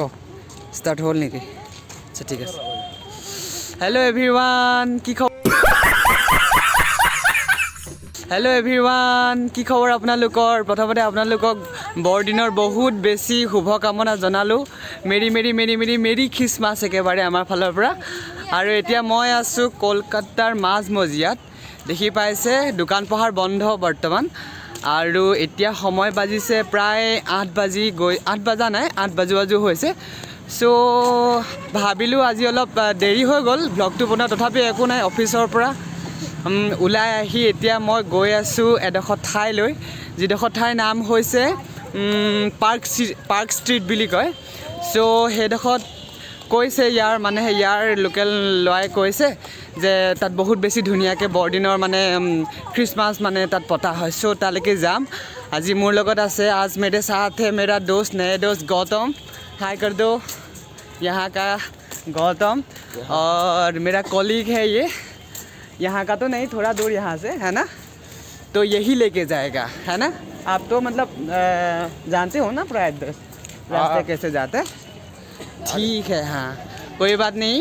অ' start হ'ল নেকি? আচ্ছা ঠিক আছে। হেল্ল' এভৰিৱান, কি খবৰ? হেল্ল' এভৰিৱান, কি খবৰ আপোনালোকৰ? প্ৰথমতে আপোনালোকক বৰদিনৰ বহুত বেছি শুভকামনা জনালোঁ। মেৰি খ্ৰীষ্টমাছ একেবাৰে আমাৰ ফালৰ পৰা। আৰু এতিয়া মই আছোঁ কলকাতাৰ মাজমজিয়াত। দেখি পাইছে দোকান পোহাৰ বন্ধ বৰ্তমান। আৰু এতিয়া সময় বাজিছে প্ৰায় 8 বজা নাই, 8 বাজু হৈছে। চ' ভাবিলোঁ আজি অলপ দেৰি হৈ গ'ল ভ্লগটো বনোৱা, তথাপি একো নাই। অফিচৰ পৰা ওলাই আহি এতিয়া মই গৈ আছোঁ এডোখৰ ঠাইলৈ, যিডোখৰ ঠাইৰ নাম হৈছে পাৰ্ক ষ্ট্ৰীট বুলি কয়। চ' সেইডোখৰত কৈছে ইয়াৰ লোকেল ল'ৰাই কৈছে যে তাত বহুত বেছি ধুনীয়াকৈ বৰদিনৰ মানে খ্ৰীষ্টমাছ মানে তাত পতা হয়। চ' তালৈকে যাম। আজি মোৰ লগত আছে, आज मेरे साथ है मेरा दोस्त, नए दोस्त गौतम। हाय कर दो। यहाँ का गौतम और मेरा कॉलीग है ये, यहाँ का तो नहीं, थोड़ा दूर यहाँ से है ना, तो यही लेके जाएगा है ना। आप तो मतलब जानते हो ना पूरा एड्रेस, रास्ते कैसे जाते हैं? ठीक है, हाँ कोई बात नहीं।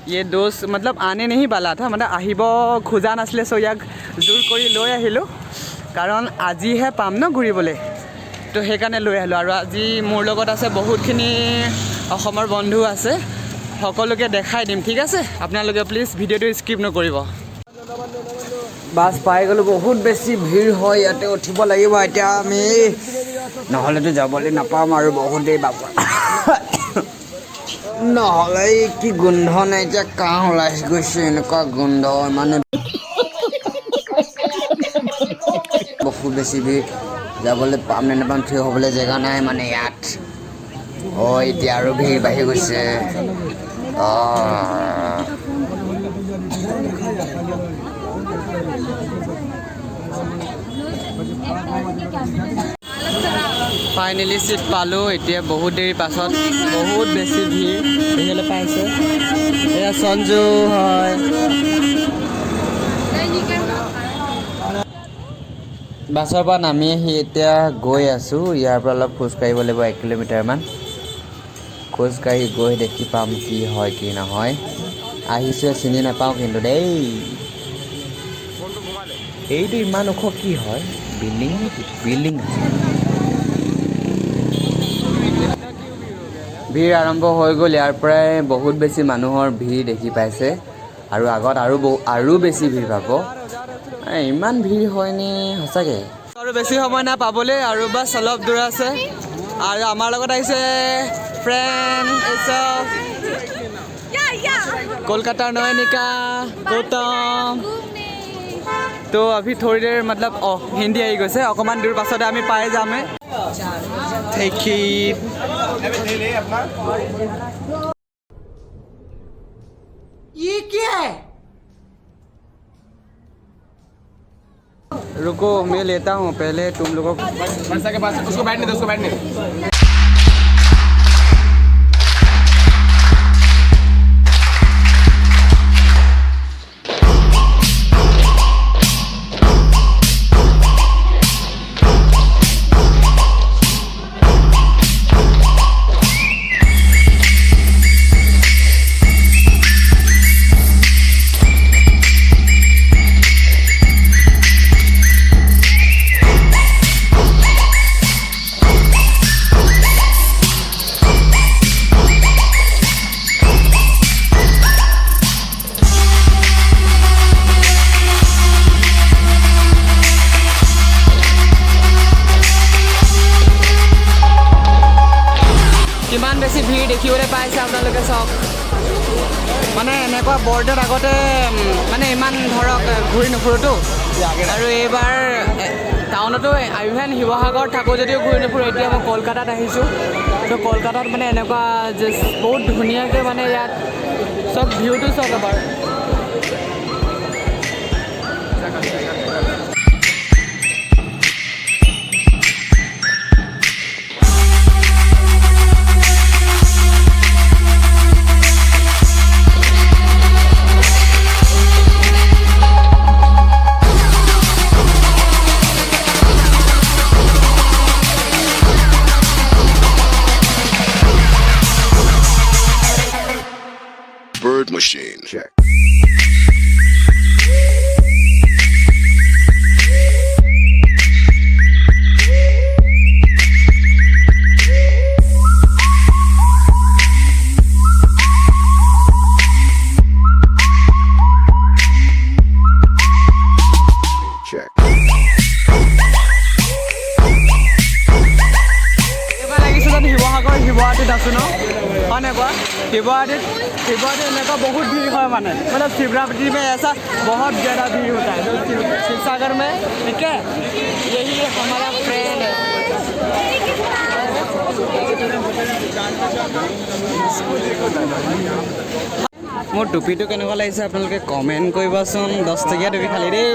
ये दोस्त मतलब आने नहीं वाला था, मतलब আহিব খোজা নাছিলে। চ' ইয়াক জোৰ কৰি লৈ আহিলোঁ, কাৰণ আজিহে পাম ন ঘূৰিবলৈ, তো সেইকাৰণে লৈ আহিলোঁ। আৰু আজি মোৰ লগত আছে বহুতখিনি অসমৰ বন্ধু আছে, সকলোকে দেখাই দিম, ঠিক আছে? আপোনালোকে প্লিজ ভিডিঅ'টো স্কিপ নকৰিব। বাছ পাই গ'লোঁ, বহুত বেছি ভিৰ হয় ইয়াতে, উঠিব লাগিব এতিয়া আমি, নহ'লেতো যাবলৈ নাপাম আৰু বহুত দেৰি পাব। নহ'লে কি গোন্ধ নাই, এতিয়া কাহ ওলাই গৈছে, এনেকুৱা গোন্ধ মানে বহুত বেছি ভিৰ, যাবলৈ পাম নে নাপাম, থিয় হ'বলৈ জেগা নাই মানে ইয়াত। এতিয়া আৰু ভিৰ বাঢ়ি গৈছে। ফাইনেলি চিট পালোঁ। এতিয়া বহুত দেৰিৰ পাছত, বহুত বেছি ভিৰ দেখিবলৈ পাইছে। এয়া সঞ্জু হয়। বাছৰ পৰা নামি আহি এতিয়া গৈ আছোঁ, ইয়াৰ পৰা অলপ খোজকাঢ়িব লাগিব 1 কিলোমিটাৰমান। খোজকাঢ়ি গৈ দেখি পাম কি হয় কি নহয়। আহিছোঁ, চিনি নাপাওঁ কিন্তু দেই। এইটো ইমান ওখ কি হয়? বিল্ডিং আছে। ভিৰ আৰম্ভ হৈ গ'ল, ইয়াৰ পৰাই বহুত বেছি মানুহৰ ভিৰ দেখি পাইছে। আৰু আগত আৰু বেছি ভিৰ পাব। ইমান ভিৰ হয়নে সঁচাকৈ? আৰু বেছি সময় নাই পাবলৈ, আৰু বাছ অলপ দূৰ আছে। আৰু আমাৰ লগত আহিছে फ्रेंड कोलकाता नयनिका गौतम। तो अभी थोड़ी देर मतलब हिंदी आई गई अकमान दूर पासते आम पाए जामे। ये क्या है? रुको मैं लेता हूँ पहले तुम लोगों को। के पास उसको बैठने दो, उसको बैठने दो। কিমান বেছি ভিৰ দেখিবলৈ পাইছে আপোনালোকে চাওক। মানে এনেকুৱা বৰ্ডত আগতে মানে ইমান ধৰক ঘূৰি নুফুৰোতো, আৰু এইবাৰ টাউনতো ইভেন শিৱসাগৰত থাকোঁ যদিও ঘূৰি নুফুৰোঁ। এতিয়া মই কলকাতাত আহিছোঁ, তো কলকাতাত মানে এনেকুৱা বহুত ধুনীয়াকৈ মানে ইয়াত চব ভিউটো চাওক এবাৰ। Word machine. Check. Check. এবাৰ লাগিছে যেন শিৱসাগৰত আছোঁ ন হয় নাই কোৱা शिवरात्रि এনেকুৱা बहुत भीड़ है माने मतलब शिवरात्रि में ऐसा बहुत ज़्यादा भीड़ होता है जो शिवसागर में ठीक है यही हमारा फ्रेंड है মোৰ টুপিটো কেনেকুৱা লাগিছে আপোনালোকে কমেণ্ট কৰিবচোন 10 টকীয়া টুপি খালি দেই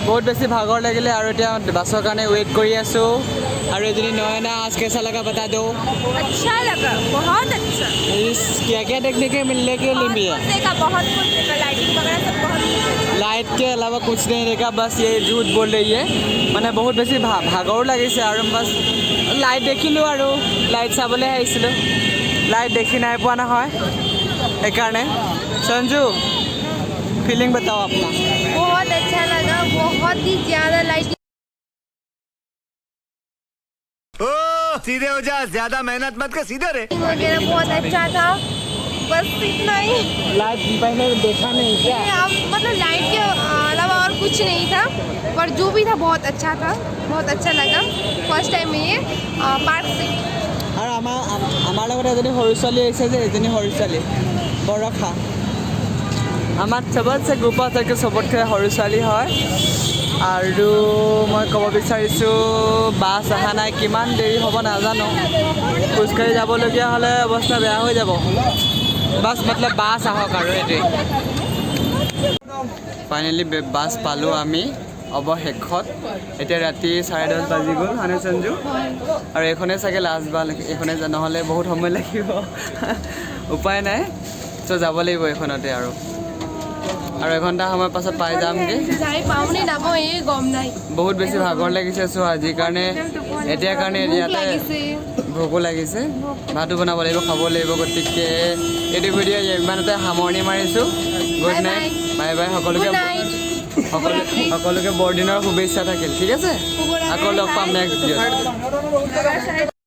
बहुत बेसी भागर लगिले और एतिया बासर कारण वेट करी आसो और एजनी नयना आज कैसा लगा बता दो अच्छा लगा बहुत अच्छा इस क्या देखने के मिलने के लिए भी है देखा बहुत कुछ देखा लाइटिंग वगैरह सब बहुत कुछ लाइट के अलावा कुछ नहीं देखा बस ये झूठ बोल रही है मैंने बहुत बेसी भागरो लगिसे और बस लाइट देखिलो और लाइट चाबले आइसिलो लाइट देखि নাই পোৱা নহয় একাৰণে संजू फीलिंग बताओ अपना बहुत अच्छा लगा बहुत ही ज़्यादा लाइटिंग सीधे हो जा ज्यादा मेहनत मत कर सीधे रे वगैरह बहुत अच्छा था बस इतना ही लाइट पहले देखा नहीं क्या अब मतलब लाइट के अलावा और कुछ नहीं था पर जो भी था बहुत अच्छा था बहुत अच्छा लगा फर्स्ट टाइम में ये पार्क से और आमार लगत एजनी सरू छोৱালী আহিছে যে এজনী সৰু ছোৱালী বৰখা আমাৰ सबसे ग्रुपত থাকে सबतকৈ সৰু ছোৱালী হয় আৰু মই ক'ব বিচাৰিছোঁ বাছ অহা নাই কিমান দেৰি হ'ব নাজানো খোজকাঢ়ি যাবলগীয়া হ'লে অৱস্থা বেয়া হৈ যাব বাছ मतलब বাছ আহক আৰু এইটোৱে ফাইনেলি বাছ পালোঁ আমি অৱশেষত এতিয়া ৰাতি 10:30 বাজি গ'ল হয়নে সঞ্জু আৰু এইখনে চাগে লাষ্ট বাৰ এইখনে নহ'লে বহুত সময় লাগিব উপায় নাই তো যাব লাগিব এইখনতে আৰু এঘণ্টা সময় পাছত পাই যামগৈ যাই পাওঁনে নাপাওঁ এই গম নাই বহুত বেছি ভাগৰ লাগিছে চ' আজিৰ কাৰণে এতিয়াৰ কাৰণে ইয়াতে ভোকো লাগিছে ভাতো বনাব লাগিব খাব লাগিব গতিকে এইটো ভিডিঅ' ইমানতে সামৰণি মাৰিছোঁ গুড নাইট বাই বাই সকলোকে বৰদিনৰ শুভেচ্ছা থাকিল ঠিক আছে আকৌ লগ পাম নেক্সট ভিডিঅ'ত